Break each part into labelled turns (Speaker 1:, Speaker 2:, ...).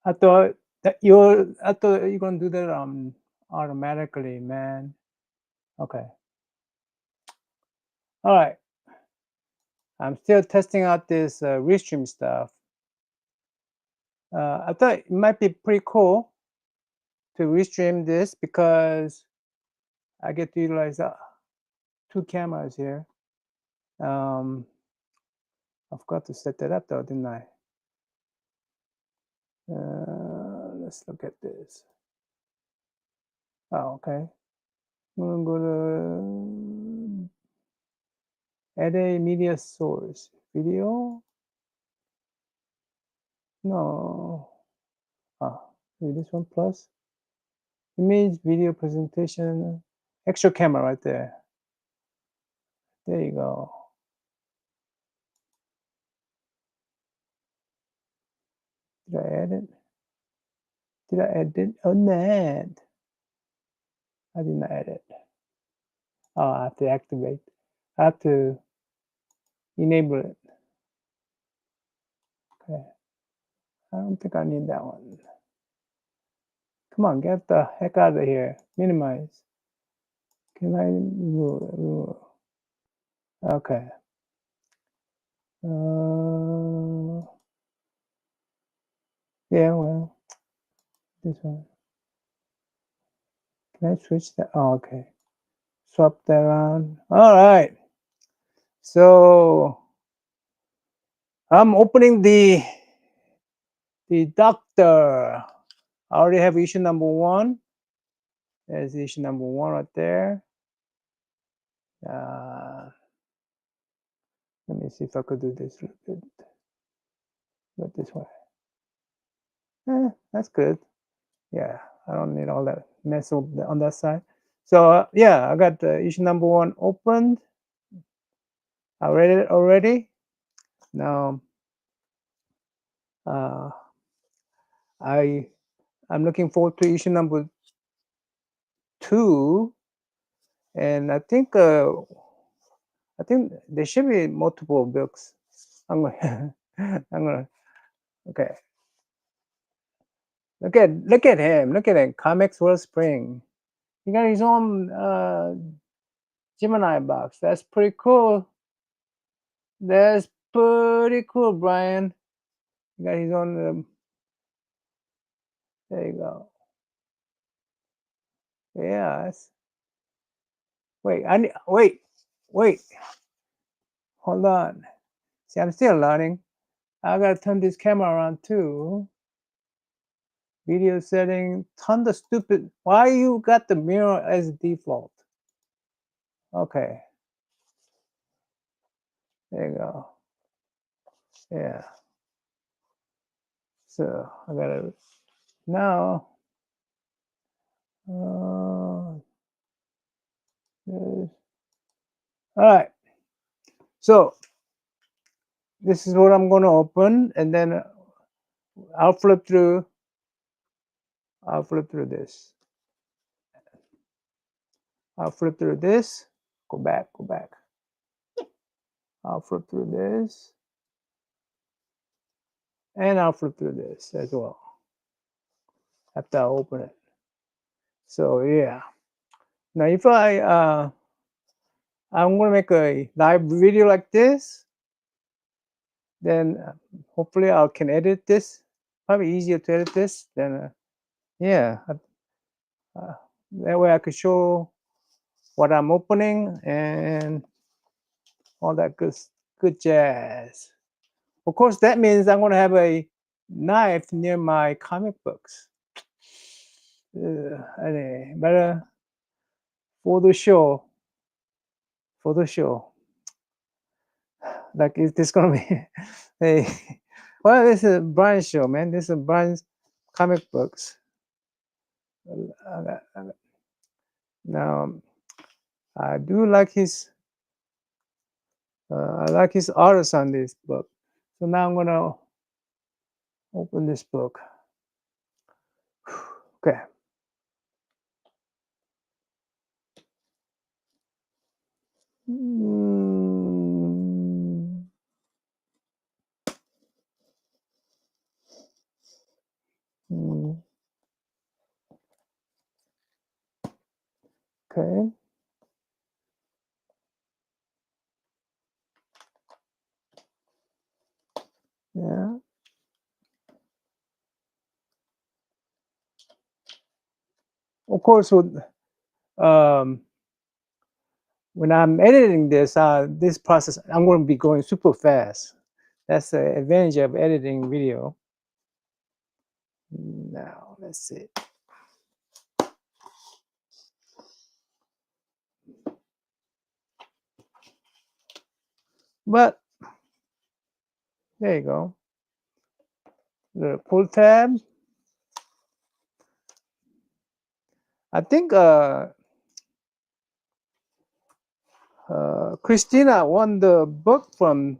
Speaker 1: I thought you're gonna do that automatically, man. Okay. All right. I'm still testing out this restream stuff. I thought it might be pretty cool to restream this because I get to utilize two cameras here. Um, I forgot to set that up though, didn't I? Let's look at this. Oh, okay. I'm gonna go to add a media source. Video? No. Maybe this one plus. Image, video presentation. Extra camera right there. There you go. Did I add it? Did I add it? Oh, no. I did not add it. Oh, I have to activate. I have to enable it. Okay. I don't think I need that one. Come on, get the heck out of here. Minimize. Can I remove? Okay. Yeah, well, this one. Can I switch that? Oh, okay. Swap that around. All right. So I'm opening the doctor. I already have issue number 1. There's issue number 1 right there. Let me see if I could do this a little bit. But this way. That's good. Yeah, I don't need all that mess on that side. So yeah, I got issue number 1 opened. I read it already. Now I'm looking forward to issue number 2, and I think there should be multiple books. I'm gonna, I'm gonna. Okay, look at him. Look at him. Comics World Spring. He got his own Gemini box. That's pretty cool. That's pretty cool, Brian. He got his own. There you go. Yeah. Wait. Wait. Hold on. See, I'm still learning. I gotta turn this camera around too. Video setting, ton of stupid. Why you got the mirror as default? Okay, there you go. Yeah. So I gotta now. All right. So this is what I'm going to open, and then I'll flip through. I'll flip through this. I'll flip through this. Go back. I'll flip through this, and I'll flip through this as well after I open it. So yeah. Now if I'm going to make a live video like this, then hopefully I can edit this. Probably easier to edit this than yeah. That way I could show what I'm opening and all that good jazz. Of course, that means I'm going to have a knife near my comic books. But for the show, like is this going to be hey? Well, this is Brian's show, man. This is Brian's comic books. Now, I do like his. I like his artist on this book. So now I'm gonna open this book. Okay. Okay. Yeah. Of course, um, when I'm editing this process, I'm going to be going super fast. That's the advantage of editing video. Now, let's see. But there you go. The pull tab. I think Christina won the book from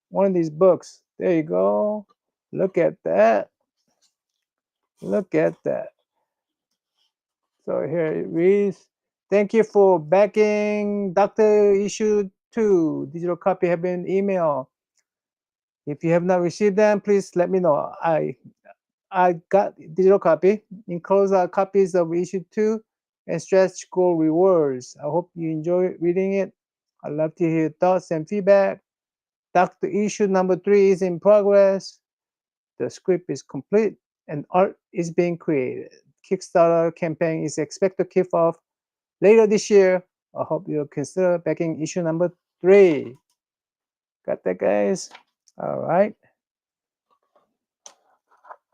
Speaker 1: one of these books. There you go. Look at that. Look at that. So here it reads, thank you for backing Dr. Issue 2. Digital copy have been emailed. If you have not received them, please let me know. I got digital copy. Enclosed are copies of issue 2 and stretch goal rewards. I hope you enjoy reading it. I'd love to hear thoughts and feedback. Dr. Issue number 3 is in progress. The script is complete and art is being created. Kickstarter campaign is expected to kick off later this year. I hope you'll consider backing issue number 3. Got that, guys? All right.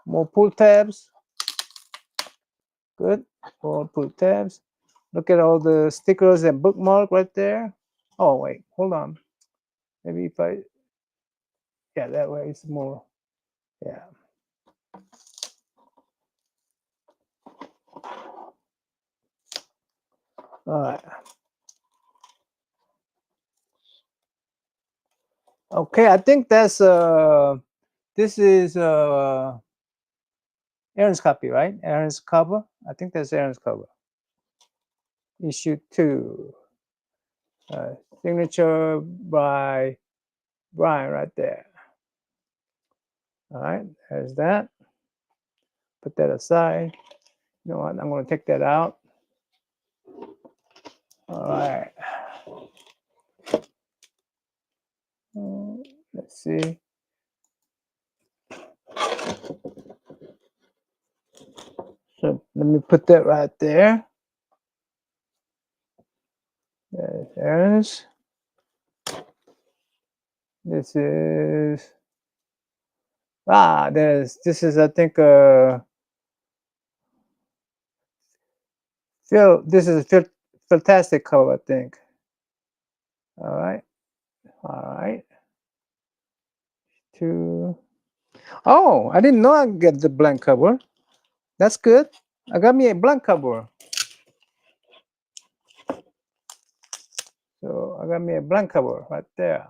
Speaker 1: More pull tabs. Good. More pull tabs. Look at all the stickers and bookmark right there. Oh, wait. Hold on. Maybe if I... Yeah, that way it's more... Yeah. All right. Okay, I think that's... This is Aaron's copy, right? Aaron's cover. I think that's Aaron's cover. Issue 2. Signature by Brian right there. All right, there's that. Put that aside. You know what? I'm going to take that out. All right. Let's see. So let me put that right there. There's. This is. This is, I think, this is a fantastic cover, I think. All right. All right. 2. Oh, I didn't know I could get the blank cover. That's good. I got me a blank cover. So I got me a blank cover right there.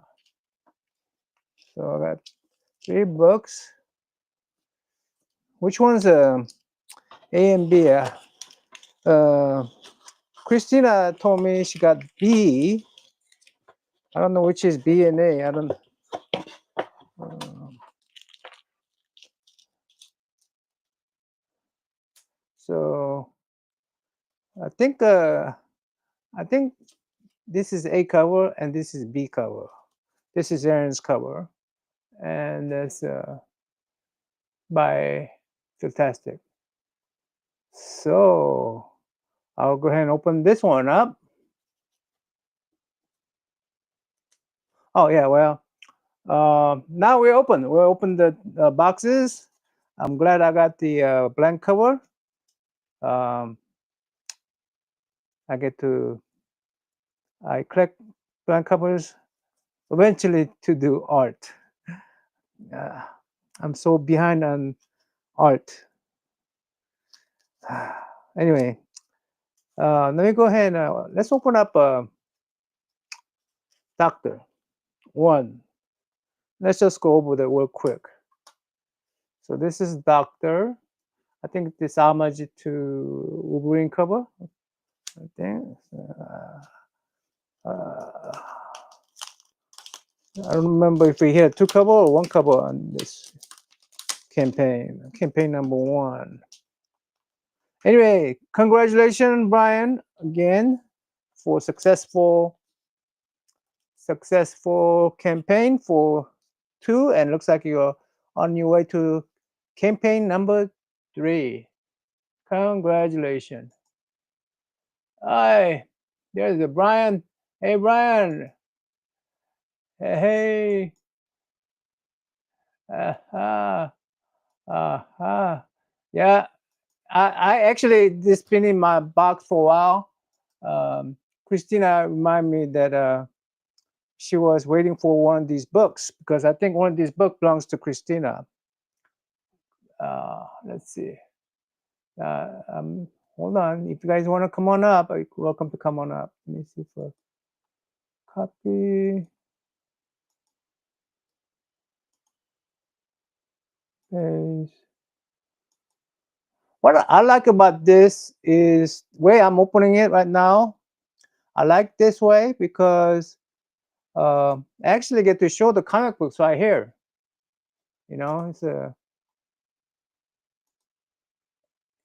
Speaker 1: So I got 3 books. Which one's A and B? Christina told me she got B. I don't know which is B and A. I don't. So I think this is A cover and this is B cover. This is Aaron's cover, and that's by Fantastic. So I'll go ahead and open this one up. Oh yeah, well, now we're open. We're open the boxes. I'm glad I got the blank cover. I collect blank covers eventually to do art. I'm so behind on art. Anyway, let me go ahead and let's open up Doctor 1. Let's just go over that real quick. So this is Doctor. I think this homage to Wolverine cover. I think. I don't remember if we had 2 cover or 1 cover on this campaign. Campaign number 1. Anyway, congratulations, Brian, again. for successful campaign for 2, and looks like you're on your way to campaign number 3. Congratulations. Hi, there's the Brian. Hey, Brian. Hey. Uh-huh. Uh-huh. Yeah, I actually this been in my box for a while. Um, Christina reminded me that she was waiting for one of these books because I think one of these books belongs to Christina. Let's see. Hold on. If you guys want to come on up, you're welcome to come on up. Let me see for copy. Paste. What I like about this is way I'm opening it right now. I like this way because I actually get to show the comic books right here. It's a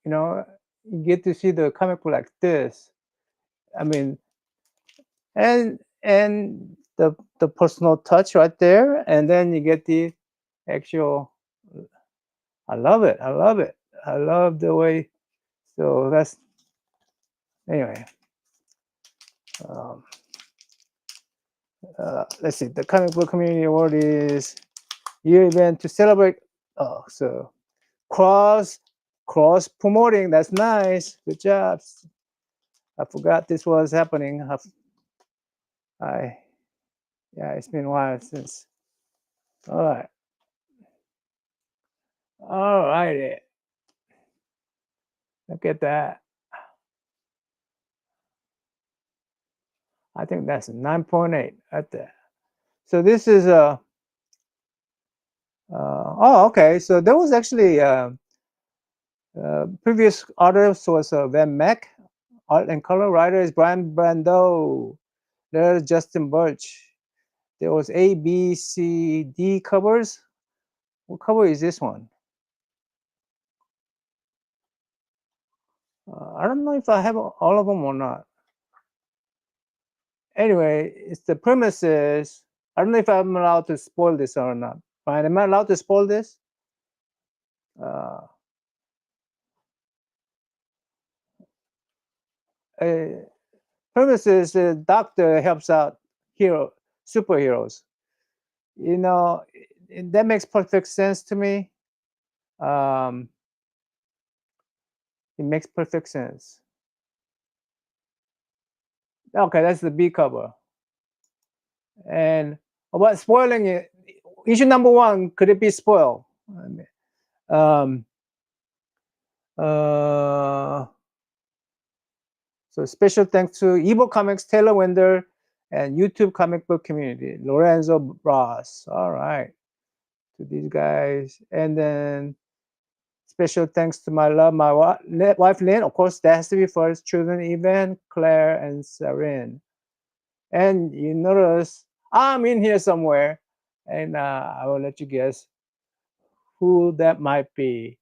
Speaker 1: you know you get to see the comic book like this. I mean, and the personal touch right there, and then you get the actual. I love it. I love it. I love the way. So that's anyway. Um, let's see. The comic book community award is year event to celebrate. Oh, so cross cross promoting. That's nice. Good job. I forgot this was happening. I Yeah, it's been a while since. All right. All righty. Look at that. I think that's a 9.8 right there. So this is a. Oh, okay. So there was actually previous artist was Van Mack. Art and color writer is Brian Brando. There's Justin Birch. There was A, B, C, D covers. What cover is this one? I don't know if I have all of them or not. Anyway, it's the premises. I don't know if I'm allowed to spoil this or not. Right? Am I allowed to spoil this? Uh, uh, Premises, the doctor helps out superheroes. You know, that makes perfect sense to me. Um, it makes perfect sense. Okay, that's the B cover. And about spoiling it, issue number 1, could it be spoiled? Um, uh, so special thanks to Evo Comics, Taylor Wender, and YouTube comic book community, Lorenzo Ross. All right, to these guys. And then special thanks to my wife Lynn. Of course, that has to be first. Children, Evan, Claire, and Sarin. And you notice I'm in here somewhere, and I will let you guess who that might be.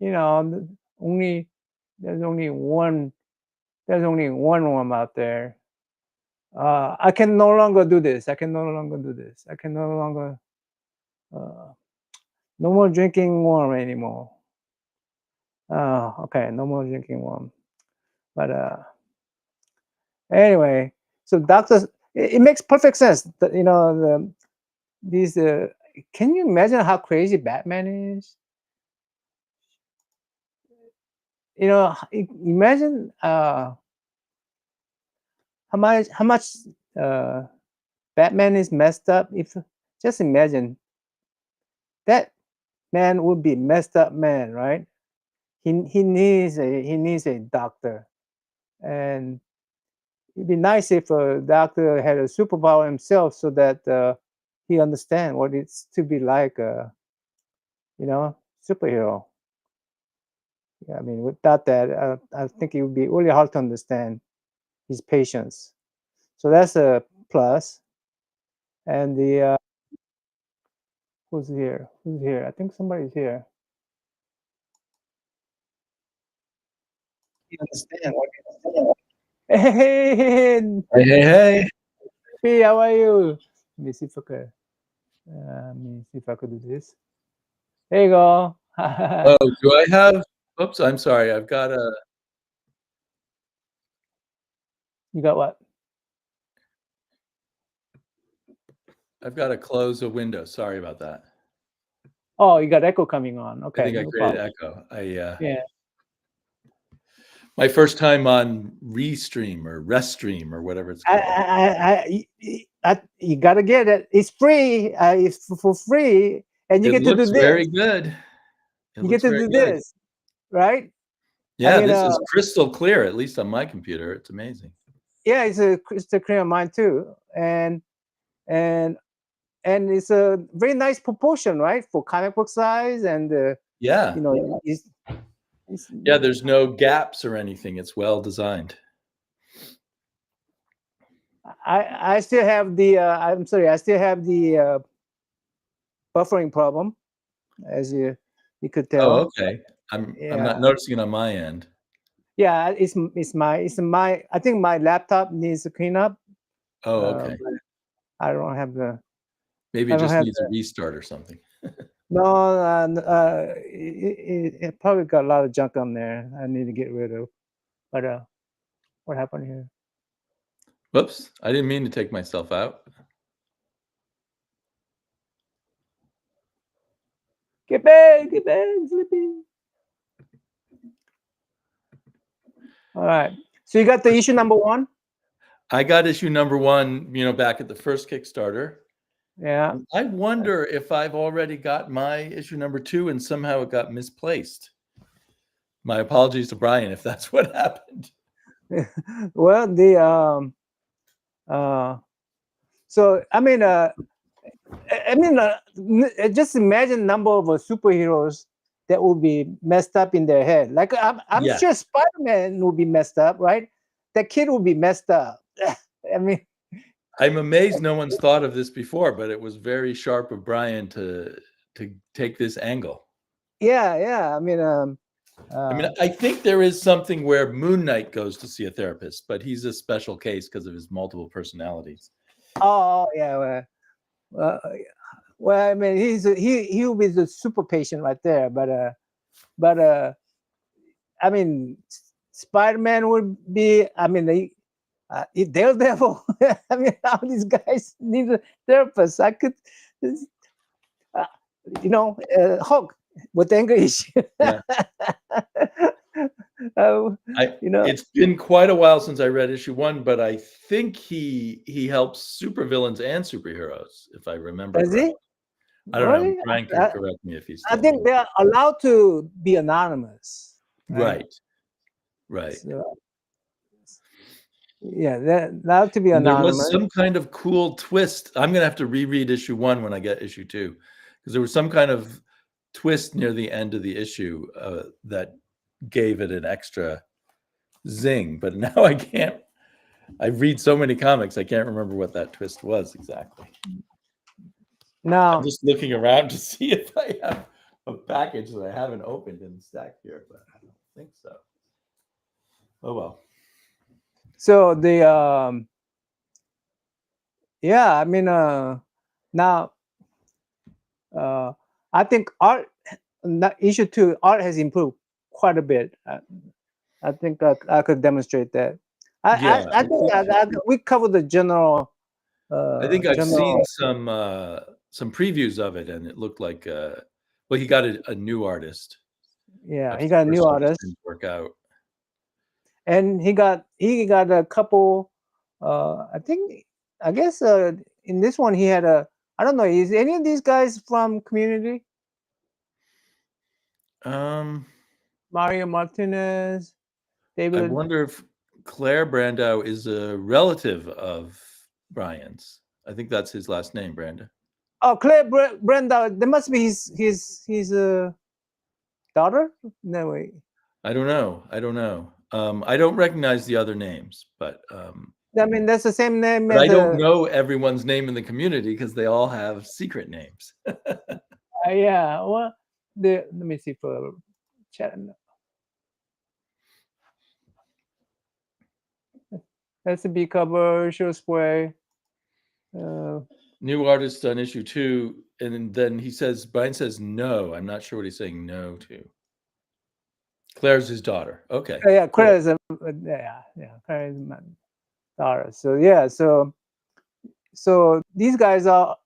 Speaker 1: Only there's only one worm out there. I can no longer do this. I can no longer do this. I can no longer. Uh, no more drinking warm anymore. Okay, no more drinking warm. But anyway, so doctors, it makes perfect sense. These. Can you imagine how crazy Batman is? Imagine how much uh, Batman is messed up. If just imagine that man would be messed up man, right? He needs a doctor, and it'd be nice if a doctor had a superpower himself, so that he understand what it's to be like a superhero. Yeah, I mean, without that, I think it would be really hard to understand his patients. So that's a plus. And the who's here? Who's here? I think somebody's here. You understand what? Hey,
Speaker 2: Hey, hey, hey.
Speaker 1: P, how are you? Let me see if I could. Let me see if I could do this. There you go.
Speaker 2: Oh, do I have? Oops, I'm sorry. I've got a.
Speaker 1: You got what?
Speaker 2: I've got to close a window. Sorry about that.
Speaker 1: Oh, you got echo coming on.
Speaker 2: I
Speaker 1: Okay,
Speaker 2: think I
Speaker 1: no
Speaker 2: created
Speaker 1: problem.
Speaker 2: echo.
Speaker 1: Yeah.
Speaker 2: My first time on Restream or Restream or whatever it's called.
Speaker 1: You gotta get it. It's free. It's for free, and you
Speaker 2: It
Speaker 1: get to do
Speaker 2: looks very
Speaker 1: this.
Speaker 2: good. It
Speaker 1: You get
Speaker 2: looks
Speaker 1: to
Speaker 2: very
Speaker 1: do
Speaker 2: good.
Speaker 1: this, right? I
Speaker 2: Yeah,
Speaker 1: mean,
Speaker 2: this is crystal clear, at least on my computer. It's amazing.
Speaker 1: yeah, it's a crystal clear on mine too, and and it's a very nice proportion, right, for comic book size, and
Speaker 2: Yeah.
Speaker 1: you know, it's
Speaker 2: Yeah, there's no gaps or anything. It's well designed.
Speaker 1: I still have the I'm sorry, I still have the buffering problem, as you could
Speaker 2: Oh,
Speaker 1: tell.
Speaker 2: okay. I'm
Speaker 1: Yeah,
Speaker 2: not noticing it on my end.
Speaker 1: yeah, it's my I think my laptop needs to clean up.
Speaker 2: Oh, okay.
Speaker 1: But I don't have the
Speaker 2: Maybe
Speaker 1: I
Speaker 2: it
Speaker 1: don't
Speaker 2: just
Speaker 1: have
Speaker 2: needs a
Speaker 1: the
Speaker 2: restart or something.
Speaker 1: no. It probably got a lot of junk on there. I need to get rid of. But what happened here?
Speaker 2: Whoops. I didn't mean to take myself out.
Speaker 1: Get back, Slippy. All right. So you got the issue number one.
Speaker 2: I got issue number one, back at the first Kickstarter.
Speaker 1: Yeah.
Speaker 2: I wonder if I've already got my issue number two and somehow it got misplaced. My apologies to Brian if that's what happened.
Speaker 1: Well, the uh, so I mean, just imagine number of superheroes that will be messed up in their head. Like I'm
Speaker 2: Yeah.
Speaker 1: sure Spider-Man will be messed up, right? The kid will be messed up. I mean,
Speaker 2: I'm amazed no one's thought of this before, but it was very sharp of Brian to take this angle.
Speaker 1: yeah, yeah.
Speaker 2: I think there is something where Moon Knight goes to see a therapist, but he's a special case because of his multiple personalities.
Speaker 1: oh yeah. Well, I mean, he'll be the super patient right there. But I mean, Spider-Man would be. I mean, Daredevil. I mean, all these guys need a therapist. I could, uh, Hulk with anger issue.
Speaker 2: Yeah.
Speaker 1: Oh,
Speaker 2: It's been quite a while since I read issue one, but I think he helps supervillains and superheroes, if I remember
Speaker 1: does he
Speaker 2: correctly. I don't know.
Speaker 1: really?
Speaker 2: Brian could correct me if he's
Speaker 1: I
Speaker 2: still
Speaker 1: think
Speaker 2: here.
Speaker 1: they're allowed to be anonymous, right?
Speaker 2: Right. Right.
Speaker 1: So yeah, they're allowed to be
Speaker 2: And there was
Speaker 1: anonymous.
Speaker 2: some kind of cool twist. I'm gonna have to reread issue one when I get issue two, because there was some kind of twist near the end of the issue that gave it an extra zing. But now I can't. I read so many comics, I can't remember what that twist was exactly. I'm
Speaker 1: Now,
Speaker 2: just looking around to see if I have a package that I haven't opened in the stack here, but I don't think so. Oh well.
Speaker 1: so the yeah, I mean, now I think art, issue two, art has improved quite a bit. I think I could demonstrate that.
Speaker 2: Yeah,
Speaker 1: I think we covered the general.
Speaker 2: I think I've seen
Speaker 1: General.
Speaker 2: some previews of it, and it looked like well, he got a new artist.
Speaker 1: Yeah, he
Speaker 2: Perhaps the
Speaker 1: got a new
Speaker 2: first artist
Speaker 1: artist,
Speaker 2: didn't work out.
Speaker 1: and he got a couple. I think I guess in this one he had a. I don't know. Is any of these guys from Community?
Speaker 2: Um,
Speaker 1: Mario Martinez,
Speaker 2: I
Speaker 1: David.
Speaker 2: wonder if Claire Brandau is a relative of Brian's. I think that's his last name, Branda.
Speaker 1: Oh, Claire Brenda. There must be his daughter. No way.
Speaker 2: I don't know. I don't recognize the other names,
Speaker 1: I mean, that's the same name
Speaker 2: but
Speaker 1: as
Speaker 2: I don't
Speaker 1: the.
Speaker 2: know everyone's name in the community because they all have secret names.
Speaker 1: Yeah. Well, let me see for chat. That's the B cover, show spray.
Speaker 2: New artist on issue 2, and then he says, Brian says no. I'm not sure what he's saying no to. Claire's his daughter. Okay.
Speaker 1: Yeah,
Speaker 2: Cool.
Speaker 1: Claire is Claire is my daughter. So yeah, so these guys are.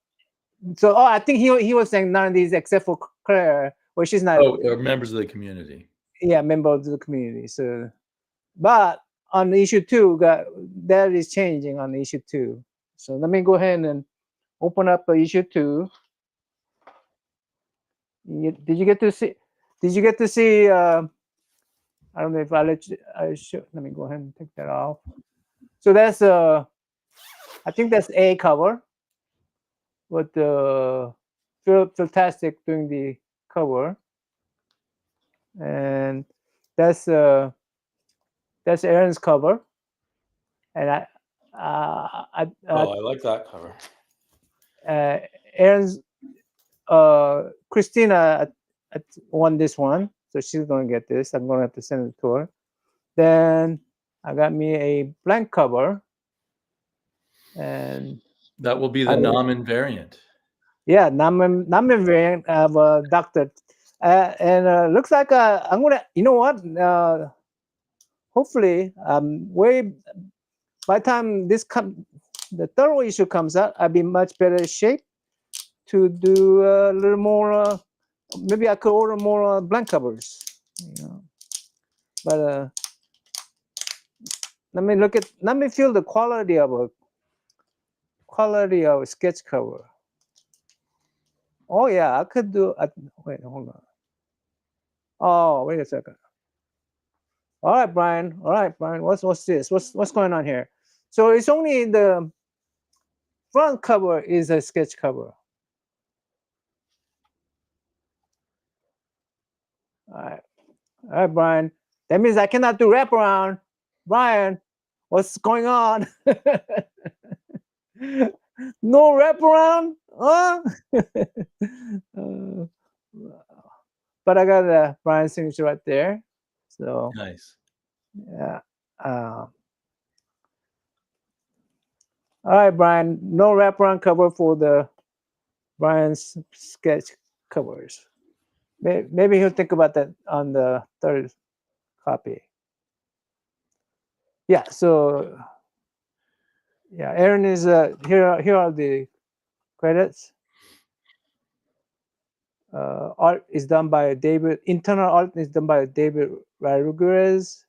Speaker 1: So I think he was saying none of these except for Claire. Well, she's not.
Speaker 2: Oh, they're members of the community.
Speaker 1: Yeah, member of the community. So, but on issue 2, that is changing on issue 2. So let me go ahead and open up issue 2. Did you get to see? Did you get to see? I don't know if I let you. I should. Let me go ahead and take that off. So that's I think that's A cover, with Fantastic doing the cover, and that's Aaron's cover, and
Speaker 2: I like that cover.
Speaker 1: Aaron's Christina won this one, so she's gonna get this. I'm gonna have to send it to her. Then I got me a blank cover, and
Speaker 2: that will be the Namen variant.
Speaker 1: Yeah, Namen variant of Doctor, and looks like I'm gonna. You know what? Hopefully, way by the time the third issue comes out, I'll be much better shape to do a little more. Maybe I could order more blank covers. But let me feel the quality of a sketch cover. Oh yeah, I could do. Wait, hold on. Oh, wait a second. All right, Brian. What's this? What's going on here? So it's only the front cover is a sketch cover. All right, Brian. That means I cannot do wraparound. Brian, what's going on? No wraparound? Huh? But I got Brian's signature right there. So
Speaker 2: nice.
Speaker 1: Yeah. All right, Brian. No wraparound cover for the Brian's sketch covers. Maybe he'll think about that on the third copy. Yeah. So yeah, Aaron is here. Here are the credits. Art is done by David. Internal art is done by David Rodriguez.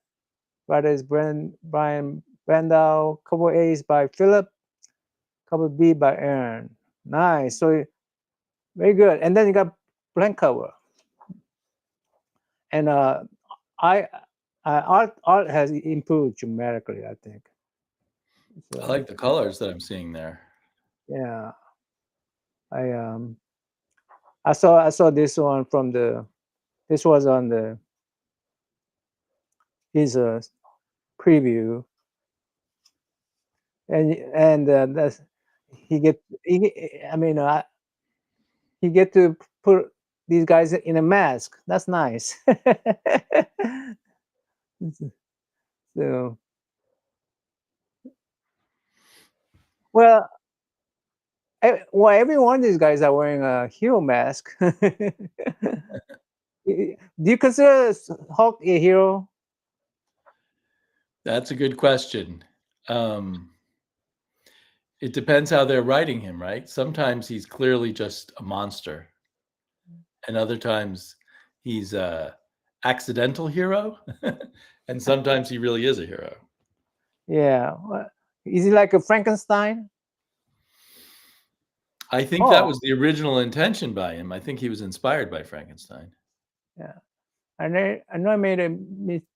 Speaker 1: Writer is Brian Brandau. Cover A is by Philip. Cover B by Aaron. Nice. So very good. And then you got blank cover. And art has improved dramatically, I think. So,
Speaker 2: I like the colors that I'm seeing there.
Speaker 1: Yeah. I saw this one from this was on his preview, and that's he get to put these guys in a mask. That's nice. So well, every one of these guys are wearing a hero mask. Do you consider Hulk a hero?
Speaker 2: That's a good question. It depends how they're writing him, right? Sometimes he's clearly just a monster, and other times he's a accidental hero, and sometimes he really is a hero.
Speaker 1: Yeah. Is he like a Frankenstein?
Speaker 2: I think that was the original intention by him. I think he was inspired by Frankenstein.
Speaker 1: Yeah. I know I made a mistake.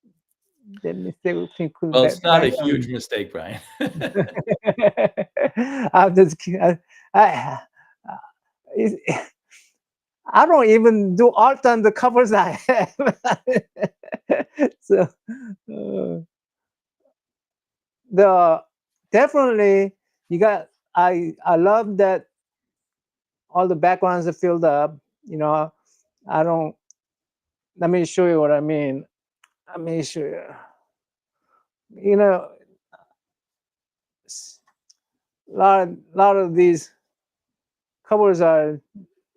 Speaker 2: Well, it's not a huge mistake, Brian.
Speaker 1: I'm just kidding. I don't even do art on the covers I have. So definitely you got. I love that all the backgrounds are filled up. I don't. Let me show you what I mean. Let me show you. lot of these covers are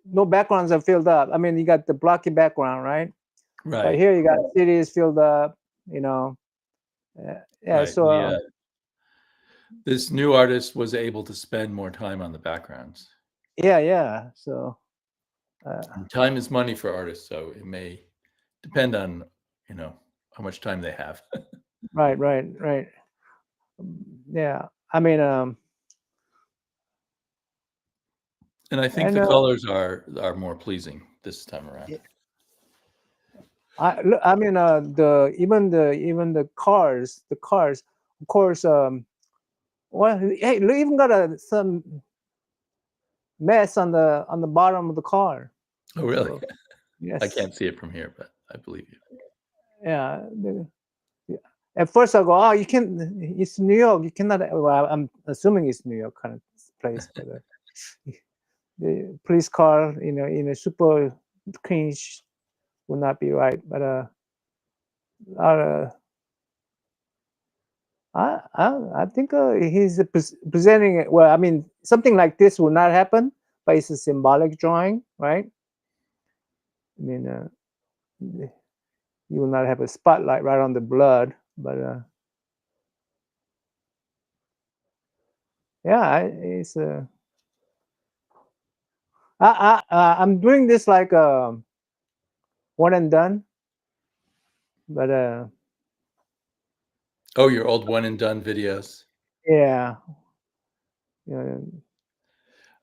Speaker 1: no backgrounds are filled up. I mean, you got the blocky background, right? But
Speaker 2: Right.
Speaker 1: here you got cities filled up. Yeah.
Speaker 2: Right.
Speaker 1: So
Speaker 2: This new artist was able to spend more time on the backgrounds.
Speaker 1: yeah. So
Speaker 2: And time is money for artists, so it may depend on, how much time they have.
Speaker 1: right. Yeah. I mean,
Speaker 2: And I think
Speaker 1: and
Speaker 2: the colors are more pleasing this time around.
Speaker 1: I mean, the even the cars, of course. Well, hey, look, even got some mess on the bottom of the car.
Speaker 2: Oh, really?
Speaker 1: So
Speaker 2: I
Speaker 1: yes,
Speaker 2: can't see it from here, but I believe you.
Speaker 1: yeah. Yeah. At first, I go, oh, you can. It's New York. You cannot. Well, I'm assuming it's New York kind of place, but the police car, in a super cringe would not be right. But uh, I think he's presenting it well. I mean, something like this will not happen, but it's a symbolic drawing, right? I mean, you will not have a spotlight right on the blood, but yeah, it's I'm doing this like one and done, but
Speaker 2: Oh, your old one and done videos.
Speaker 1: yeah, yeah,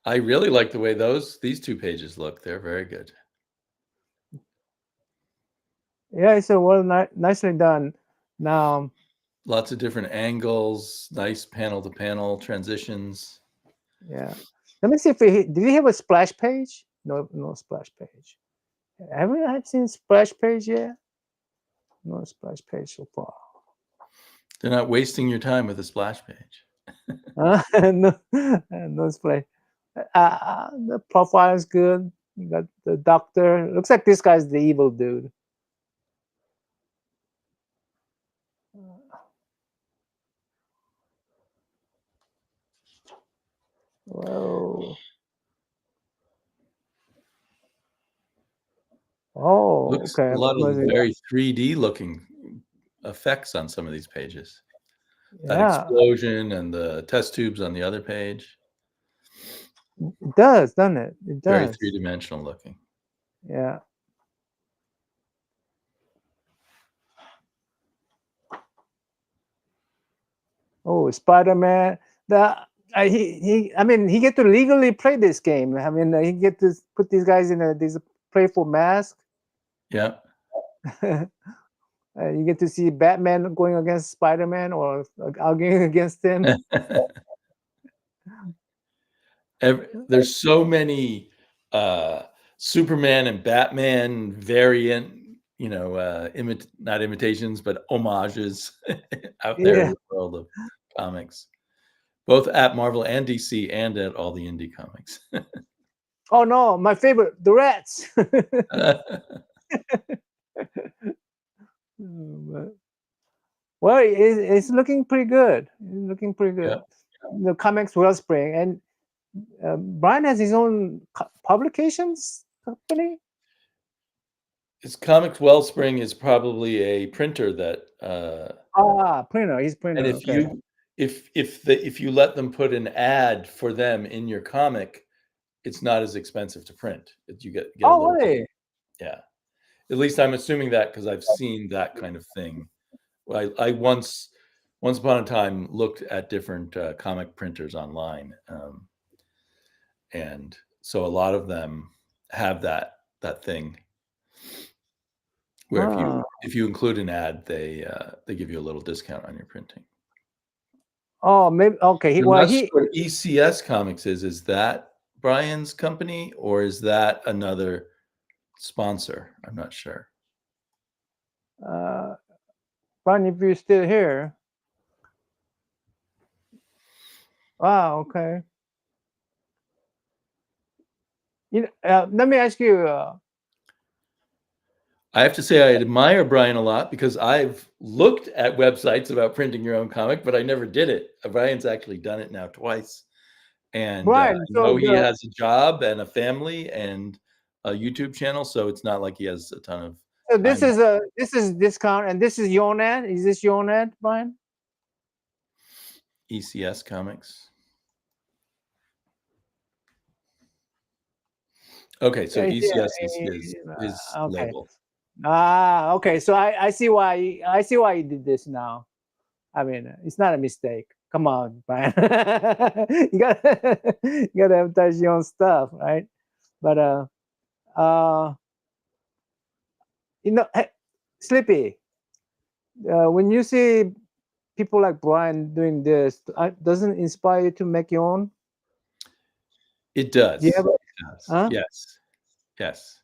Speaker 2: I really like the way these two pages look. They're very good.
Speaker 1: yeah. It's a nicely done. Now,
Speaker 2: Lots of different angles, nice panel to panel transitions.
Speaker 1: yeah. Let me see if did he have a splash page? No, no splash page. Have we had seen splash page yet? No splash page so far.
Speaker 2: They're not wasting your time with a splash page.
Speaker 1: No, no splash. The profile is good. You got the doctor. Looks like this guy's the evil dude. Whoa. Oh,
Speaker 2: Looks
Speaker 1: okay.
Speaker 2: a lot of very 3D looking effects on some of these pages. That
Speaker 1: Yeah,
Speaker 2: explosion and the test tubes on the other page.
Speaker 1: it does, doesn't it? It
Speaker 2: Very
Speaker 1: does.
Speaker 2: three-dimensional looking.
Speaker 1: Yeah. Oh, Spider-Man. The I mean, he get to legally play this game. I mean, he get to put these guys in these playful mask.
Speaker 2: Yeah.
Speaker 1: You get to see Batman going against Spider-Man or arguing against him.
Speaker 2: There's so many Superman and Batman variant, not imitations, but homages out there in
Speaker 1: Yeah.
Speaker 2: the world of comics, both at Marvel and DC and at all the indie comics.
Speaker 1: Oh no, my favorite, the rats. But- well, it's looking pretty good. It's looking pretty
Speaker 2: Yeah.
Speaker 1: good. The comics Wellspring, and Brian has his own publications company.
Speaker 2: His Comics Wellspring is probably a printer that
Speaker 1: Printer. He's
Speaker 2: and
Speaker 1: printer.
Speaker 2: if
Speaker 1: Okay.
Speaker 2: if you let them put an ad for them in your comic, it's not as expensive to print. You get a
Speaker 1: Oh,
Speaker 2: little,
Speaker 1: really?
Speaker 2: yeah. At least I'm assuming that because I've seen that kind of thing. I once upon a time looked at different comic printers online, and so a lot of them have that thing where if you include an ad, they give you a little discount on your printing.
Speaker 1: Oh, maybe okay.
Speaker 2: And that's what ECS Comics is. Is that Brian's company or is that another sponsor? I'm not sure.
Speaker 1: Brian, if you're still here. Wow. Okay. Let me ask you.
Speaker 2: I have to say I admire Brian a lot because I've looked at websites about printing your own comic, but I never did it. Brian's actually done it now twice. and
Speaker 1: Right.
Speaker 2: I
Speaker 1: So
Speaker 2: know he has a job and a family and a YouTube channel, so it's not like he has a ton of
Speaker 1: this
Speaker 2: time.
Speaker 1: is discount, and this is your net. Is this your net, Brian?
Speaker 2: ECS Comics. Okay, so
Speaker 1: Yeah.
Speaker 2: ECS is his
Speaker 1: Okay.
Speaker 2: label.
Speaker 1: Okay. So I see why you did this now. I mean, it's not a mistake. Come on, Brian. you gotta advertise your own stuff, right? But uh, hey, Slippy, when you see people like Brian doing this, doesn't inspire you to make your own?
Speaker 2: It
Speaker 1: Do you
Speaker 2: does.
Speaker 1: have?
Speaker 2: It does.
Speaker 1: Huh?
Speaker 2: Yes. Yes.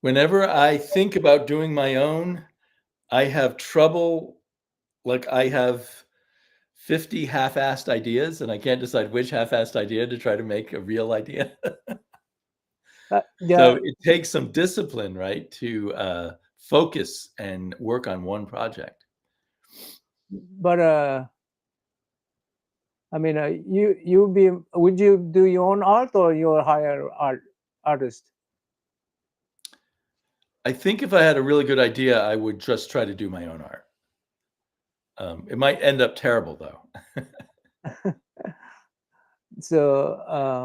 Speaker 2: Whenever I think about doing my own, I have trouble. Like I have 50 half-assed ideas, and I can't decide which half-assed idea to try to make a real idea. So
Speaker 1: Yeah,
Speaker 2: it takes some discipline, right, to focus and work on one project.
Speaker 1: but I mean, would you do your own art or you hire artist?
Speaker 2: I think if I had a really good idea, I would just try to do my own art. It might end up terrible though,
Speaker 1: So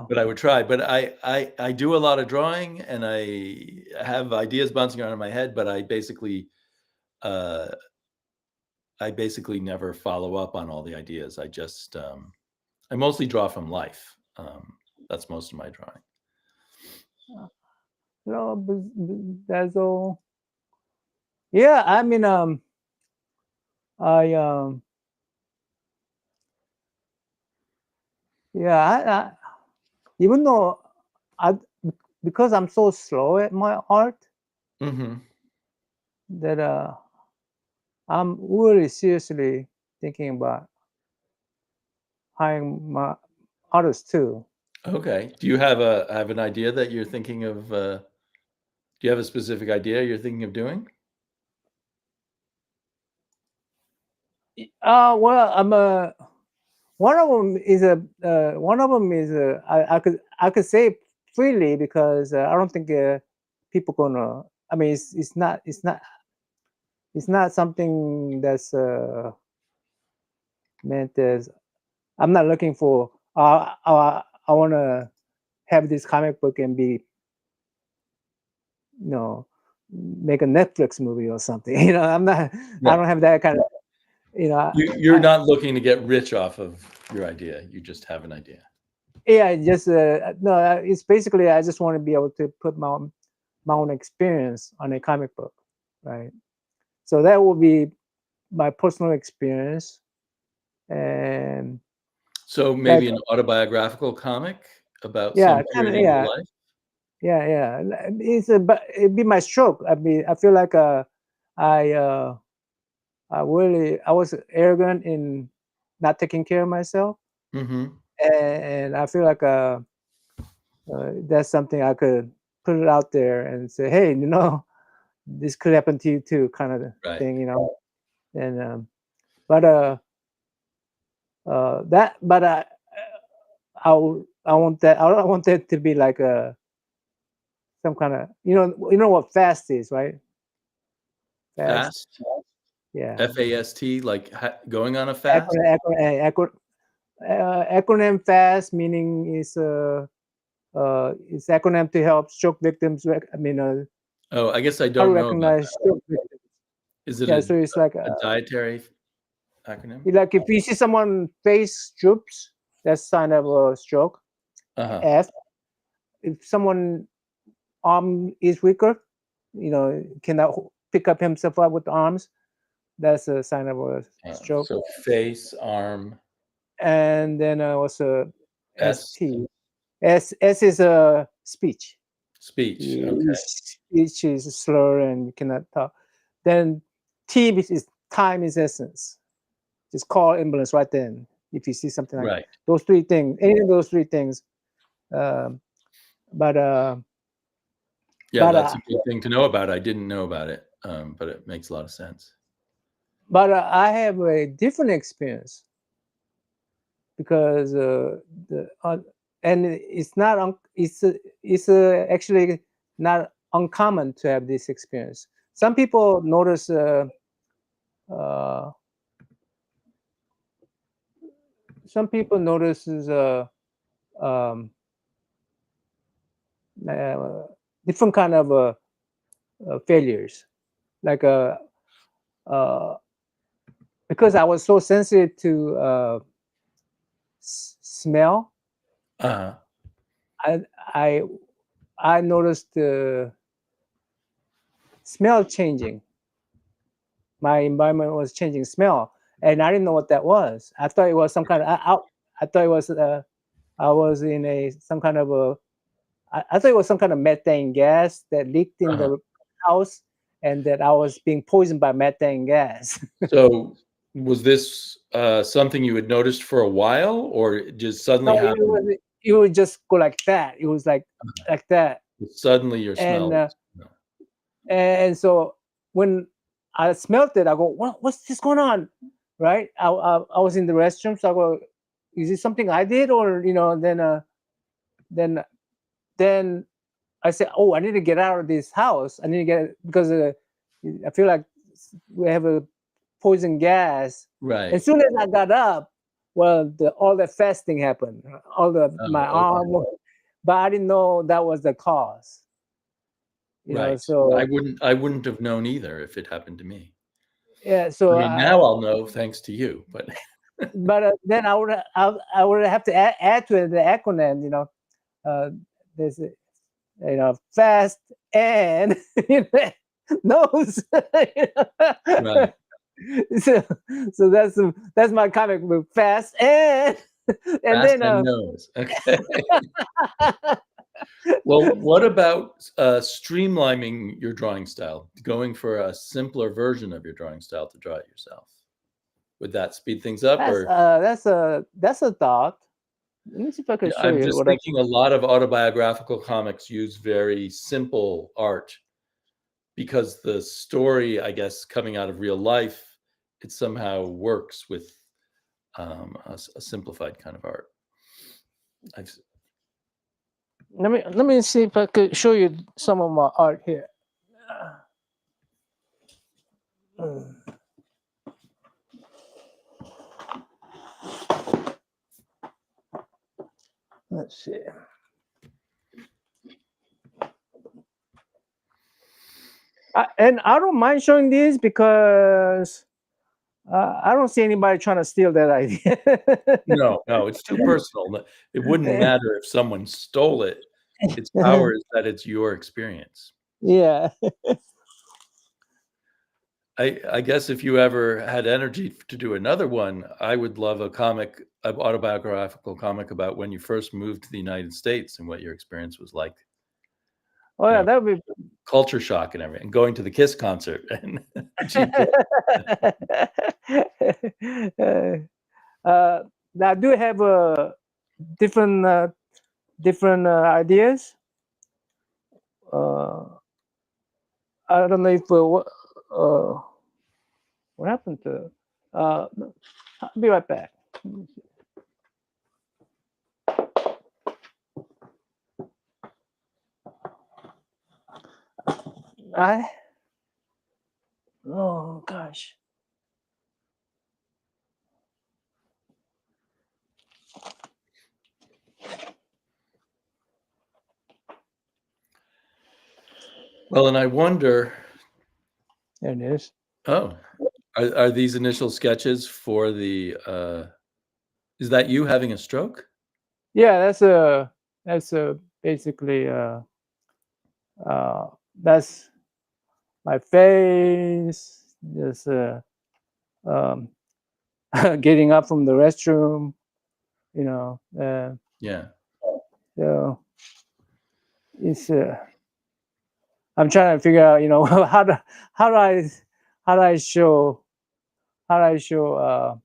Speaker 2: but I would try. But I do a lot of drawing, and I have ideas bouncing around in my head, but uh, I basically never follow up on all the ideas. I mostly draw from life. That's most of my drawing.
Speaker 1: no, that's all. Yeah, I mean, I yeah, even though I because I'm so slow at my art
Speaker 2: Mm-hmm.
Speaker 1: that I'm really seriously thinking about hiring my artists too.
Speaker 2: Okay. Do you have an idea that you're thinking of? Do you have a specific idea you're thinking of doing?
Speaker 1: Well, I'm a one of them is I could say freely because I don't think people gonna. I mean, it's not something that's meant as. I'm not looking for. I want to have this comic book and be, you know, make a Netflix movie or something. You know, I'm not. I
Speaker 2: Right.
Speaker 1: don't have that kind of. You know,
Speaker 2: You're not looking to get rich off of your idea. You just have an idea.
Speaker 1: yeah, just no. It's basically I just want to be able to put my own experience on a comic book, right? So that will be my personal experience, and
Speaker 2: So
Speaker 1: like
Speaker 2: maybe an autobiographical comic about
Speaker 1: yeah,
Speaker 2: some
Speaker 1: kind of
Speaker 2: period in your life?
Speaker 1: yeah. But it'd be my stroke. I mean, I feel like I I was arrogant in not taking care of myself,
Speaker 2: Mhm.
Speaker 1: and I feel like that's something I could put it out there and say, hey, this could happen to you too, kind of
Speaker 2: Right.
Speaker 1: thing, and but that but I want that. I don't want that to be like some kind of what fast is, right? Fast,
Speaker 2: Fast?
Speaker 1: yeah.
Speaker 2: F-A-S-T, like going on a fast?
Speaker 1: Acronym fast meaning is it's acronym to help stroke victims. I mean,
Speaker 2: Oh, I guess I
Speaker 1: how to
Speaker 2: don't know about
Speaker 1: recognize
Speaker 2: that.
Speaker 1: stroke victims.
Speaker 2: Is it
Speaker 1: Yeah, so it's like
Speaker 2: a dietary acronym?
Speaker 1: like if you see someone face droops, that's sign of a stroke.
Speaker 2: Uh-huh.
Speaker 1: F. If someone arm is weaker, cannot pick up himself up with the arms, that's a sign of a stroke.
Speaker 2: So face, arm,
Speaker 1: And then also
Speaker 2: S,
Speaker 1: ST. S is a speech.
Speaker 2: speech. Okay.
Speaker 1: Speech is a slur and you cannot talk. Then T is time is essence. Just call ambulance right then if you see something like
Speaker 2: Right.
Speaker 1: those three things. Any of those three things. Um, but
Speaker 2: Yeah,
Speaker 1: but
Speaker 2: that's a good thing to know about. I didn't know about it, but it makes a lot of sense.
Speaker 1: but I have a different experience because and it's not it's actually not uncommon to have this experience. Some people notice uh, some people notices um, uh, different kind of failures, like uh, because I was so sensitive to smell.
Speaker 2: Uh-huh.
Speaker 1: I I I noticed the smell changing. My environment was changing smell, and I didn't know what that was. I thought it was some kind of I thought it was I was in a some kind of a I thought it was some kind of methane gas that leaked in
Speaker 2: Uh-huh.
Speaker 1: the house, and that I was being poisoned by methane gas.
Speaker 2: So was this something you had noticed for a while, or it just suddenly
Speaker 1: No,
Speaker 2: happened?
Speaker 1: it would just go like that. It was like that,
Speaker 2: Suddenly your
Speaker 1: and
Speaker 2: smell.
Speaker 1: and so when I smelled it, I go, what's this going on, right? I was in the restroom, so I go, is it something I did, or then then I said, oh, I need to get out of this house. I need to get because I feel like we have a poison gas. As
Speaker 2: Right.
Speaker 1: soon as I got up, well, all that fasting happened. All the
Speaker 2: Oh,
Speaker 1: my
Speaker 2: okay.
Speaker 1: arm, but I didn't know that was the cause.
Speaker 2: Right.
Speaker 1: So
Speaker 2: I wouldn't have known either if it happened to me.
Speaker 1: yeah,
Speaker 2: I
Speaker 1: so
Speaker 2: mean, now I'll know thanks to you, but
Speaker 1: but then I would have to add to it the acronym. Uh, there's fast and nose.
Speaker 2: right.
Speaker 1: so so that's my comic book, fast and
Speaker 2: Fast
Speaker 1: then
Speaker 2: and nose. Okay. Well, what about streamlining your drawing style, going for a simpler version of your drawing style to draw it yourself? Would that speed things up, or
Speaker 1: that's a thought. Let me see if I can
Speaker 2: yeah,
Speaker 1: show
Speaker 2: I'm
Speaker 1: you
Speaker 2: just
Speaker 1: what I.
Speaker 2: thinking a lot of autobiographical comics use very simple art because the story, I guess, coming out of real life, it somehow works with a simplified kind of art. I've,
Speaker 1: Let me see if I could show you some of my art here. Let's see. And I don't mind showing these because I don't see anybody trying to steal that idea.
Speaker 2: no, no, it's too personal. It wouldn't matter if someone stole it. Its power is that it's your experience.
Speaker 1: Yeah.
Speaker 2: I guess if you ever had energy to do another one, I would love a comic, an autobiographical comic about when you first moved to the United States and what your experience was like.
Speaker 1: Oh
Speaker 2: You
Speaker 1: yeah,
Speaker 2: know,
Speaker 1: that would be.
Speaker 2: culture shock and everything, going to the Kiss concert and cheap.
Speaker 1: uh, I do have different different ideas. Uh, I don't know if what happened to. No, I'll be right back. I oh gosh.
Speaker 2: Well, and I wonder,
Speaker 1: There it is.
Speaker 2: oh, are these initial sketches for the, is that you having a stroke?
Speaker 1: Yeah, that's a basically uh that's my face. Just um, getting up from the restroom. You know,
Speaker 2: Yeah.
Speaker 1: so it's. I'm trying to figure out. How do I how do I show how do I show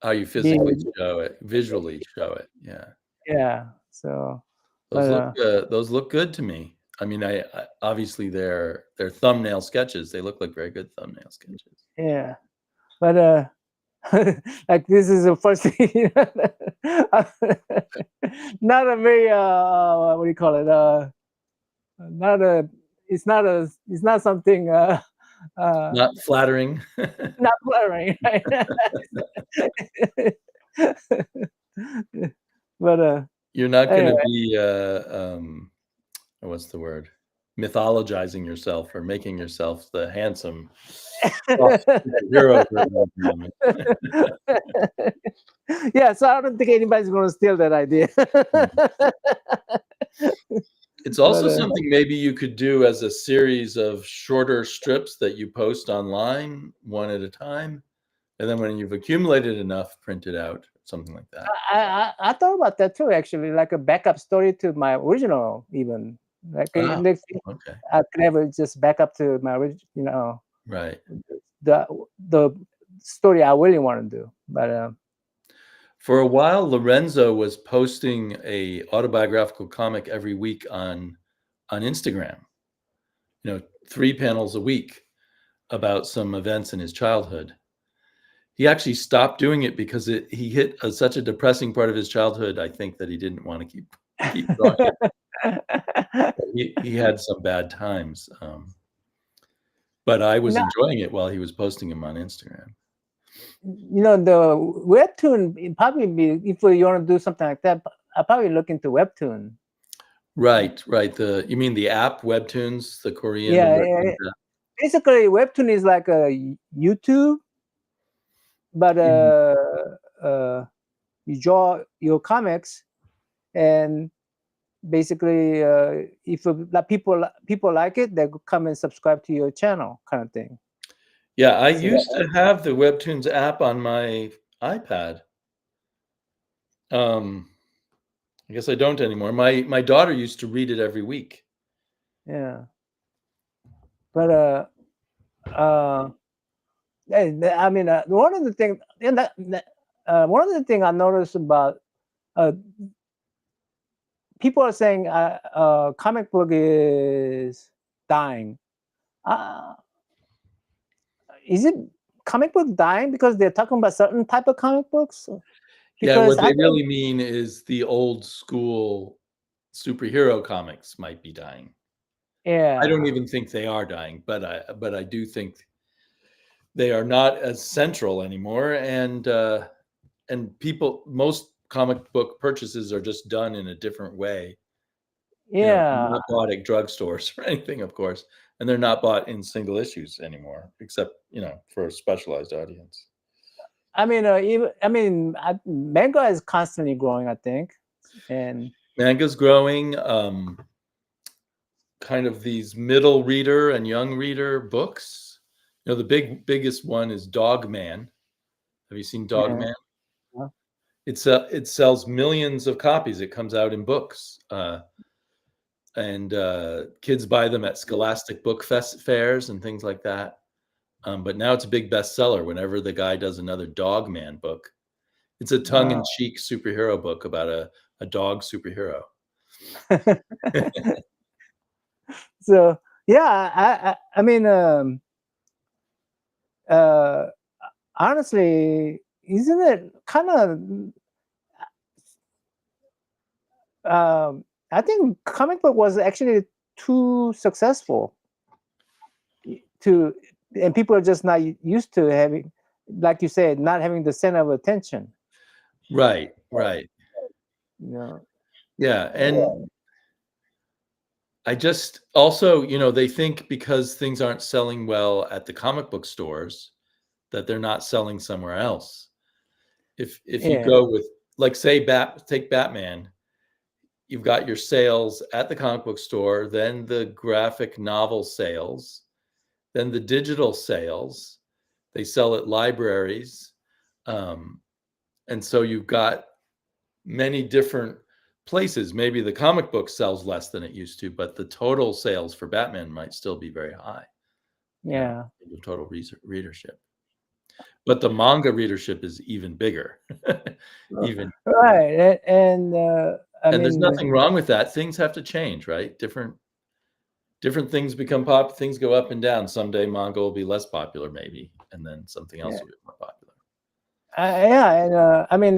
Speaker 2: How you physically
Speaker 1: being.
Speaker 2: show it, visually show it. Yeah.
Speaker 1: Yeah. So, but
Speaker 2: Those look good to me. I mean, I obviously they're thumbnail sketches. They look like very good thumbnail sketches.
Speaker 1: yeah, but like this is the first thing. Not a very what do you call it? Not a. It's not a. It's not something.
Speaker 2: Not flattering.
Speaker 1: Not flattering, right? But
Speaker 2: You're not going to
Speaker 1: anyway.
Speaker 2: be what's the word? Mythologizing yourself or making yourself the handsome soft superhero version of them.
Speaker 1: Yeah, so I don't think anybody's going to steal that idea.
Speaker 2: It's
Speaker 1: But
Speaker 2: also something maybe you could do as a series of shorter strips that you post online one at a time. And then when you've accumulated enough, print it out, something like that.
Speaker 1: I thought about that too, actually, like a backup story to my original, even like
Speaker 2: Ah,
Speaker 1: if
Speaker 2: okay.
Speaker 1: I could ever just back up to my original,
Speaker 2: Right.
Speaker 1: the story I really want to do. But
Speaker 2: For a while, Lorenzo was posting a autobiographical comic every week on Instagram. 3 panels a week about some events in his childhood. He actually stopped doing it because he hit such a depressing part of his childhood, I think, that he didn't want to keep drawing it. He had some bad times, but I was
Speaker 1: no,
Speaker 2: enjoying it while he was posting them on Instagram.
Speaker 1: the webtoon probably be, if you want to do something like that, I'll probably look into webtoon.
Speaker 2: Right. You mean the app Webtoons, the Korean
Speaker 1: Yeah,
Speaker 2: webtoons app?
Speaker 1: basically webtoon is like a YouTube, but
Speaker 2: Mhm.
Speaker 1: you draw your comics, and basically if people like it, they come and subscribe to your channel, kind of thing.
Speaker 2: Yeah, I
Speaker 1: So that,
Speaker 2: used to have the Webtoons app on my iPad. I guess I don't anymore. My daughter used to read it every week.
Speaker 1: yeah, but uh I mean, one of the things, and one of the thing I noticed about uh people are saying comic book is dying. uh is it comic book dying because they're talking about certain type of comic books?
Speaker 2: Yeah,
Speaker 1: Because
Speaker 2: what
Speaker 1: I
Speaker 2: they
Speaker 1: think,
Speaker 2: really mean is the old school superhero comics might be dying. I don't
Speaker 1: yeah,
Speaker 2: even think they are dying, but I do think they are not as central anymore, and most comic book purchases are just done in a different way.
Speaker 1: yeah.
Speaker 2: Not bought at drugstores or anything, of course, and they're not bought in single issues anymore, except, for a specialized audience.
Speaker 1: I mean, manga is constantly growing, I think, and
Speaker 2: Manga's growing, kind of these middle reader and young reader books. The biggest one is Dog Man. Have you seen Dog
Speaker 1: yeah,
Speaker 2: Man? It sells millions of copies. It comes out in books, and kids buy them at Scholastic book fairs and things like that. But now it's a big bestseller whenever the guy does another Dog Man book. It's a
Speaker 1: wow.
Speaker 2: tongue-in-cheek superhero book about a dog superhero.
Speaker 1: So yeah, I mean, uh, honestly, isn't it kind of? I think comic book was actually too successful to, and people are just not used to having, like you said, not having the center of attention.
Speaker 2: Right, right.
Speaker 1: You know,
Speaker 2: Yeah, and I just also, they think because things aren't selling well at the comic book stores that they're not selling somewhere else. If you
Speaker 1: yeah,
Speaker 2: go with, like, say, take Batman, you've got your sales at the comic book store, then the graphic novel sales, then the digital sales. They sell at libraries. And so you've got many different places. Maybe the comic book sells less than it used to, but the total sales for Batman might still be very high,
Speaker 1: yeah.
Speaker 2: the total readership. But the manga readership is even bigger. even
Speaker 1: Right, and I
Speaker 2: and there's
Speaker 1: mean,
Speaker 2: nothing wrong with that. Things have to change, right? Different things become things go up and down. Someday manga will be less popular, maybe, and then something else
Speaker 1: yeah.
Speaker 2: will be more popular.
Speaker 1: Yeah, and I mean,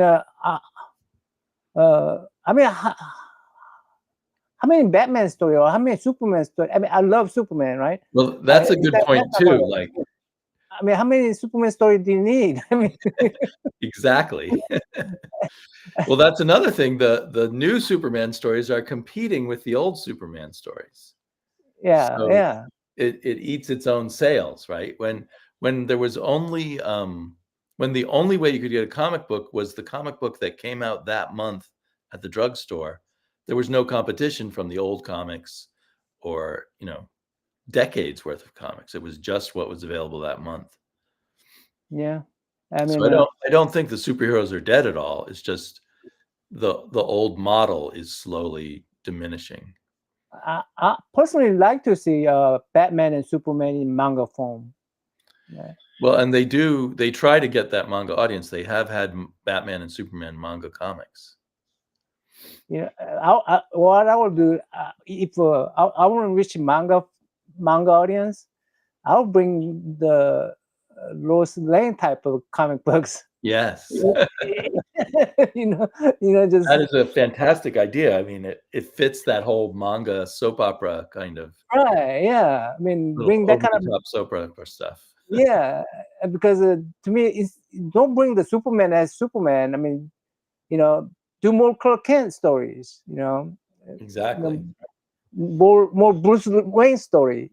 Speaker 1: how many Batman story or how many Superman story? I mean, I love Superman, right?
Speaker 2: Well, that's a good
Speaker 1: That's
Speaker 2: point
Speaker 1: not what.
Speaker 2: too. Like,
Speaker 1: I mean, how many Superman story do you need? I mean,
Speaker 2: exactly. Well, that's another thing. The new Superman stories are competing with the old Superman stories.
Speaker 1: yeah,
Speaker 2: So
Speaker 1: yeah,
Speaker 2: it eats its own sales, right? When there was only when the only way you could get a comic book was the comic book that came out that month at the drugstore, there was no competition from the old comics or, decades worth of comics. It was just what was available that month.
Speaker 1: yeah. I
Speaker 2: So
Speaker 1: mean,
Speaker 2: I don't think the superheroes are dead at all. It's just the old model is slowly diminishing.
Speaker 1: I personally like to see Batman and Superman in manga form. Yeah.
Speaker 2: Well, and they try to get that manga audience. They have had Batman and Superman manga comics.
Speaker 1: You know, what I will do if I want to reach manga audience, I'll bring the Lois Lane type of comic books.
Speaker 2: Yes.
Speaker 1: you know, just
Speaker 2: That is a fantastic idea. I mean, it fits that whole manga soap opera kind of
Speaker 1: right. Yeah, I mean,
Speaker 2: little
Speaker 1: bring that
Speaker 2: over
Speaker 1: kind
Speaker 2: the
Speaker 1: of.
Speaker 2: top soap opera stuff.
Speaker 1: Yeah, because to me, it's don't bring the Superman as Superman. I mean, you know, do more Clark Kent stories. You know,
Speaker 2: Exactly.
Speaker 1: more Bruce Wayne story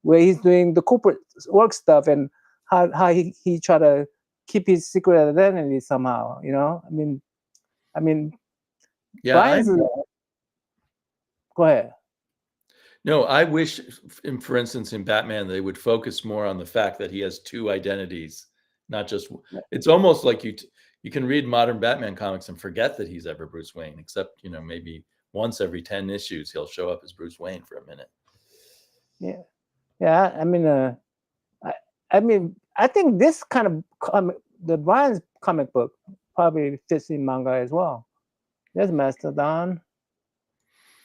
Speaker 1: where he's doing the corporate work stuff and how he try to keep his secret identity somehow. I mean,
Speaker 2: Yeah,
Speaker 1: Brian's. Go ahead.
Speaker 2: no, I wish, for instance, in Batman, they would focus more on the fact that he has two identities, not just. It's almost like you can read modern Batman comics and forget that he's ever Bruce Wayne, except maybe once every 10 issues he'll show up as Bruce Wayne for a minute.
Speaker 1: Yeah, yeah. I mean, I think this kind of the Brian's comic book probably fits in manga as well. There's Master Don.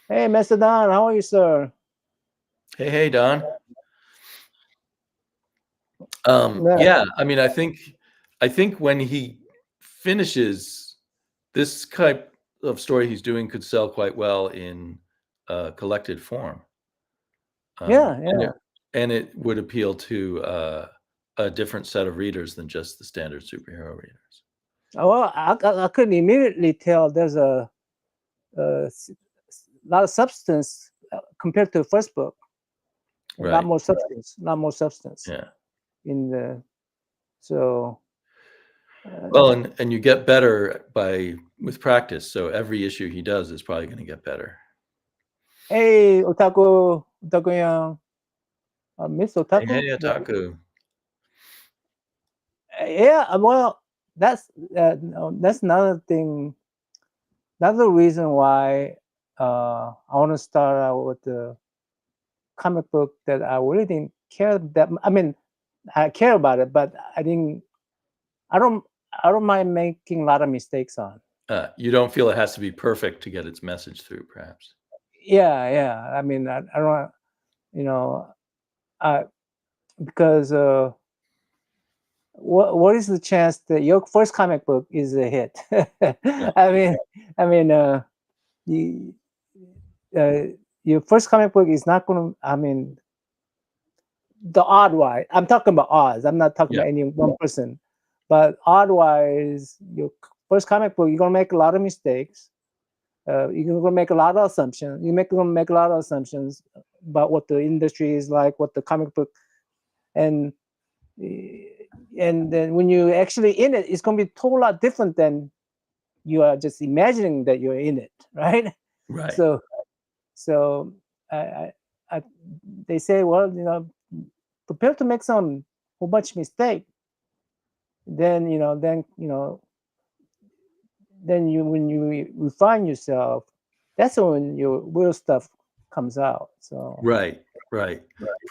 Speaker 1: Hey, Master Don, how are you, sir?
Speaker 2: Hey, Don.
Speaker 1: Yeah,
Speaker 2: Yeah, I mean, I think when he finishes this type of story he's doing could sell quite well in collected form.
Speaker 1: yeah,
Speaker 2: And
Speaker 1: yeah.
Speaker 2: it would appeal to a different set of readers than just the standard superhero readers.
Speaker 1: Well, I couldn't immediately tell there's a lot of substance compared to the first book. Not
Speaker 2: Right.
Speaker 1: more substance. Not more substance
Speaker 2: Yeah.
Speaker 1: in the so.
Speaker 2: Well, and you get better with practice. So every issue he does is probably going to get better.
Speaker 1: Hey, otaku yang, Miss Otaku.
Speaker 2: Hey, Otaku.
Speaker 1: Yeah, well, that's another thing. Another reason why I want to start out with the comic book that I really didn't care that. I mean, I care about it, but I didn't. I don't. I don't mind making a lot of mistakes on.
Speaker 2: You don't feel it has to be perfect to get its message through, perhaps.
Speaker 1: Yeah, yeah. I mean, I don't. You know, I because what is the chance that your first comic book is a hit?
Speaker 2: Yeah.
Speaker 1: I mean, you, your first comic book is not going to. I mean, the odd wise. I'm talking about odds. I'm not talking
Speaker 2: Yeah.
Speaker 1: about any one person, but odd wise, your first comic book, you're gonna make a lot of mistakes. You're gonna make a lot of assumptions. Gonna make a lot of assumptions about what the industry is like, what the comic book, and and then when you actually in it, it's gonna be a whole lot different than you are just imagining that you're in it, right?
Speaker 2: Right.
Speaker 1: So so I, I they say, well, prepare to make some whole bunch of mistake. Then you when you refine yourself, that's when your real stuff comes out. So
Speaker 2: Right. Right.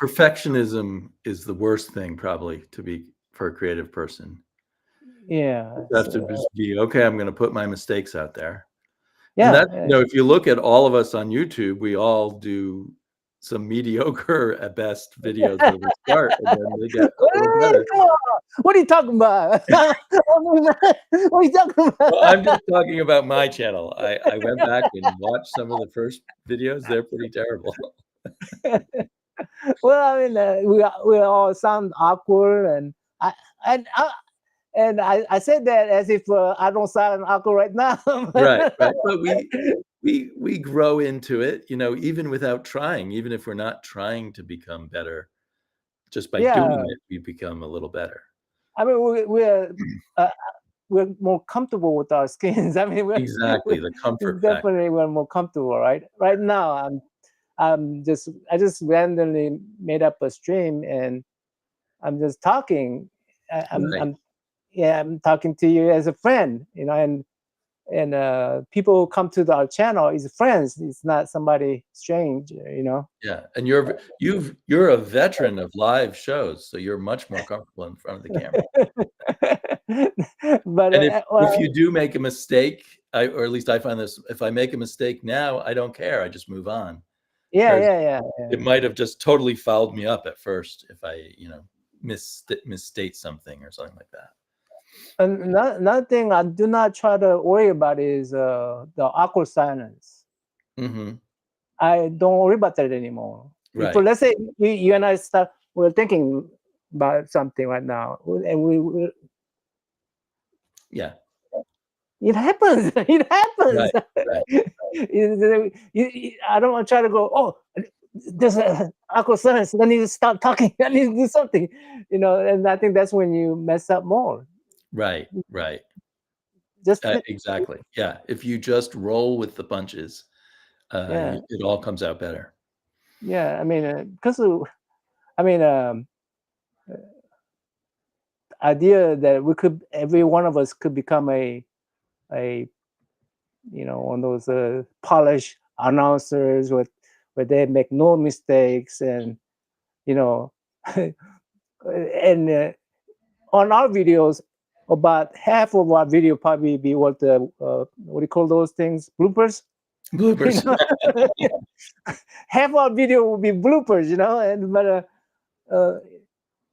Speaker 2: Perfectionism is the worst thing probably to be for a creative person.
Speaker 1: yeah,
Speaker 2: You have to just be okay. I'm going to put my mistakes out there. And
Speaker 1: yeah,
Speaker 2: that, if you look at all of us on YouTube, we all do some mediocre at best videos where they start and then they get a little
Speaker 1: Hey,
Speaker 2: better.
Speaker 1: come on. What are you talking about? What are you talking
Speaker 2: Well, I'm
Speaker 1: about?
Speaker 2: just talking about my channel. I went back and watched some of the first videos. They're pretty terrible.
Speaker 1: Well, I mean, we all sound awkward, and I and I I said that as if I don't sound awkward right now.
Speaker 2: Right, right. But we grow into it, you know, even without trying, even if we're not trying to become better, just by
Speaker 1: Yeah,
Speaker 2: doing it, we become a little better.
Speaker 1: I mean, uh, we're more comfortable with our skins. I mean,
Speaker 2: Exactly,
Speaker 1: we're
Speaker 2: the comfort factor.
Speaker 1: definitely we're more comfortable, right? Right now, I just randomly made up a stream, and I'm just talking.
Speaker 2: Right.
Speaker 1: I'm yeah, I'm talking to you as a friend, you know, and people who come to our channel is friends. It's not somebody strange, you know.
Speaker 2: Yeah, and you're a veteran of live shows, so you're much more comfortable in front of the camera.
Speaker 1: But
Speaker 2: And if
Speaker 1: well,
Speaker 2: you do make a mistake, or at least I find this, if I make a mistake now, I don't care. I just move on.
Speaker 1: yeah,
Speaker 2: Whereas
Speaker 1: yeah, yeah, yeah.
Speaker 2: it might have just totally fouled me up at first if I, misstate something or something like that.
Speaker 1: And another thing I do not try to worry about is the awkward silence.
Speaker 2: Mhm.
Speaker 1: I don't worry about that anymore. If
Speaker 2: Right.
Speaker 1: let's say you and I start, we're thinking about something right now, and
Speaker 2: Yeah.
Speaker 1: it happens. It happens.
Speaker 2: Right. Right.
Speaker 1: I don't want to try to go. Oh, there's an awkward silence. I need to stop talking. I need to do something. You know, and I think that's when you mess up more.
Speaker 2: Right. Right.
Speaker 1: Just
Speaker 2: Exactly. Yeah. If you just roll with the punches,
Speaker 1: yeah,
Speaker 2: it all comes out better.
Speaker 1: yeah. I mean, because I mean, idea that we could, every one of us could become a you know, one of those polished announcers with where they make no mistakes, and you know, and on our videos, about half of our video probably be what the what do you call those things, bloopers. You
Speaker 2: Bloopers.
Speaker 1: know, half our video will be bloopers, you know, and uh,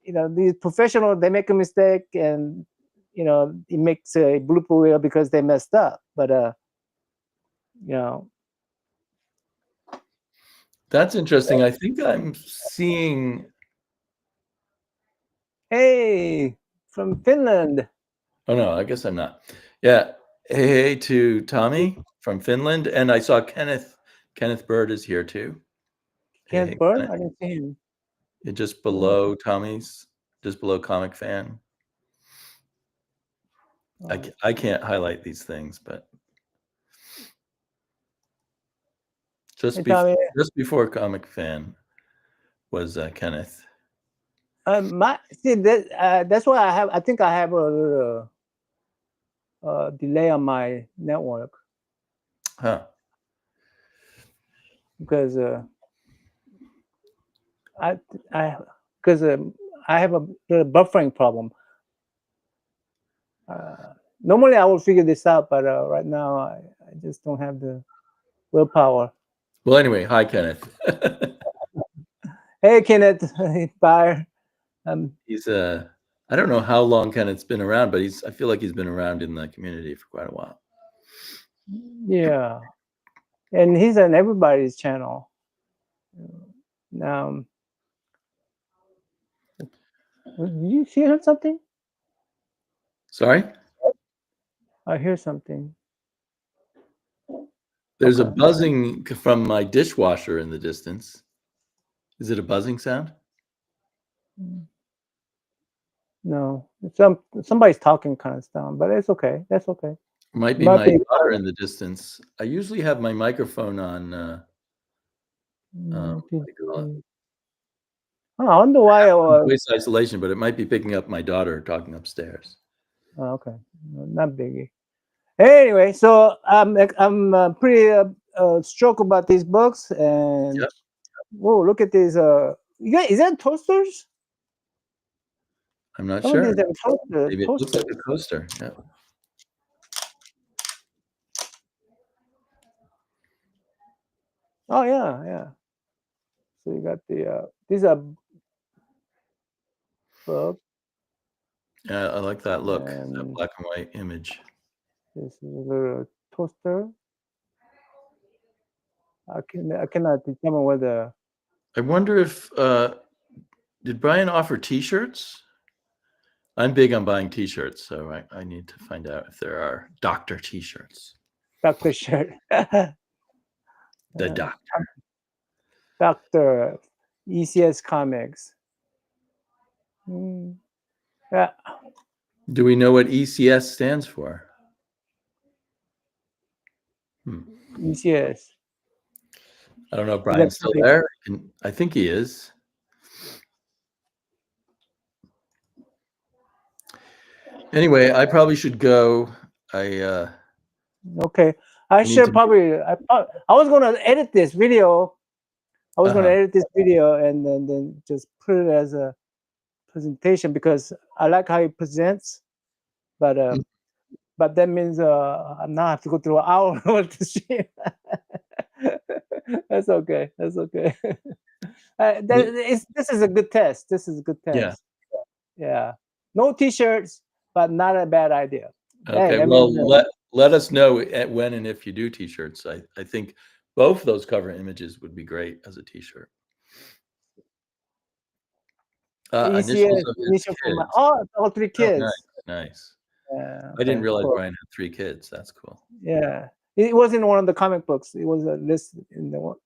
Speaker 1: you know, these professionals, they make a mistake, and you know, it makes a blooper reel because they messed up, but you know.
Speaker 2: That's interesting. I think I'm seeing.
Speaker 1: Hey, from Finland.
Speaker 2: Oh, no, I guess I'm not. Yeah. Hey to Tommy from Finland, and I saw Kenneth. Kenneth Bird is here too. Hey,
Speaker 1: Kenneth Bird?
Speaker 2: Kenneth.
Speaker 1: I didn't see him.
Speaker 2: Just
Speaker 1: Oh,
Speaker 2: below Tommy's, just below Comic Fan.
Speaker 1: oh.
Speaker 2: I can't highlight these things, but
Speaker 1: Hey, Tommy.
Speaker 2: just before Comic Fan was Kenneth.
Speaker 1: My see that that's why I have. I think I have a little delay on my network
Speaker 2: Huh.
Speaker 1: because I I because I have a little buffering problem. Normally I will figure this out, but right now I just don't have the willpower.
Speaker 2: Well, anyway, hi Kenneth.
Speaker 1: Hey, Kenneth. Bye. Um,
Speaker 2: He's I don't know how long Kenneth's been around, but I feel like he's been around in the community for quite a while.
Speaker 1: yeah, and he's on everybody's channel. Um, did you hear something?
Speaker 2: Sorry?
Speaker 1: I hear something.
Speaker 2: There's a
Speaker 1: Okay.
Speaker 2: buzzing from my dishwasher in the distance. Is it a buzzing sound?
Speaker 1: No, somebody's talking kind of stuff, but it's okay. That's okay.
Speaker 2: Might be
Speaker 1: Might
Speaker 2: my
Speaker 1: be.
Speaker 2: daughter in the distance. I usually have my microphone on,
Speaker 1: Might
Speaker 2: what do you call it?
Speaker 1: be. Oh, I wonder why.
Speaker 2: Voice isolation, but it might be picking up my daughter talking upstairs.
Speaker 1: Oh, okay, no, not biggie. Anyway, so I'm pretty stoked about these books, and
Speaker 2: Yep.
Speaker 1: whoa, look at these. Is that toasters?
Speaker 2: I'm not
Speaker 1: Some of
Speaker 2: sure.
Speaker 1: these are
Speaker 2: Maybe it looks
Speaker 1: toasters.
Speaker 2: like a coaster. Yeah.
Speaker 1: Oh yeah, yeah. So you got the these are book,
Speaker 2: Yeah, I like that look, that
Speaker 1: and
Speaker 2: black and white image.
Speaker 1: this is a little toaster. I cannot determine whether
Speaker 2: I wonder if did Brian offer T-shirts? I'm big on buying T-shirts, so I need to find out if there are doctor T-shirts.
Speaker 1: Dr. shirt.
Speaker 2: The doctor.
Speaker 1: Dr. ECS Comics. Mm, yeah,
Speaker 2: Do we know what ECS stands for?
Speaker 1: ECS.
Speaker 2: I don't know if
Speaker 1: Is that
Speaker 2: Brian's still
Speaker 1: something?
Speaker 2: there. I think he is. Anyway, I probably should go.
Speaker 1: Okay. I
Speaker 2: need
Speaker 1: should
Speaker 2: to.
Speaker 1: probably. I was gonna edit this video. I was gonna
Speaker 2: Uh-huh.
Speaker 1: edit this video and then just put it as a presentation because I like how he presents, but that means I now have to go through an hour with the stream. That's okay. That's okay. This is a good test. This is a good
Speaker 2: Yeah.
Speaker 1: test. Yeah. No T-shirts, but not a bad idea.
Speaker 2: Okay.
Speaker 1: Hey, I
Speaker 2: Well,
Speaker 1: mean,
Speaker 2: let us know when and if you do T-shirts. I think both those cover images would be great as a T-shirt. Initials
Speaker 1: ECS
Speaker 2: of his
Speaker 1: initial for my
Speaker 2: kids.
Speaker 1: all three
Speaker 2: Oh,
Speaker 1: kids.
Speaker 2: nice.
Speaker 1: Yeah.
Speaker 2: I didn't
Speaker 1: Okay.
Speaker 2: realize
Speaker 1: Cool.
Speaker 2: Brian had 3 kids. That's cool.
Speaker 1: Yeah. It wasn't one of the comic books. It was a list in the one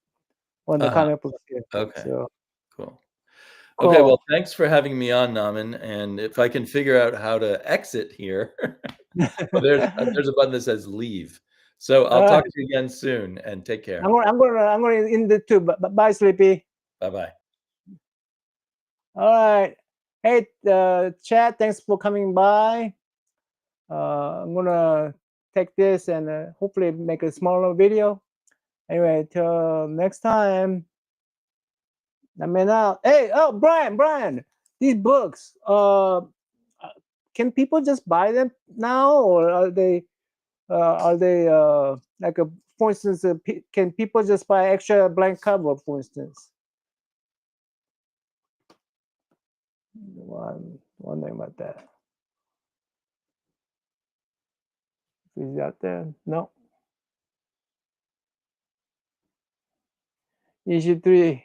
Speaker 1: of the
Speaker 2: Uh-huh.
Speaker 1: comic books here.
Speaker 2: Okay.
Speaker 1: So
Speaker 2: Cool. Okay.
Speaker 1: cool.
Speaker 2: Well, thanks for having me on, Naman. And if I can figure out how to exit here, well, there's a button that says leave. So I'll talk to you again soon, and take care.
Speaker 1: I'm gonna end it too. But bye, Sleepy.
Speaker 2: Bye-bye.
Speaker 1: All right. Hey, chat. Thanks for coming by. I'm gonna take this and hopefully make a smaller video. Anyway, till next time. I'm out. Hey, oh, Brian, these books. Can people just buy them now, or are they like a, for instance, can people just buy extra blank cover, for instance? Wondering about that. Is that there? No. Issue 3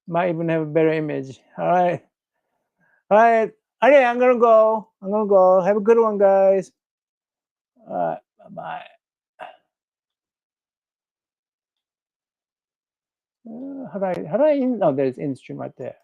Speaker 1: might even have a better image. All right. All right. Okay, I'm gonna go. Have a good one, guys. All right. Bye. How do I? Oh, there's in stream right there.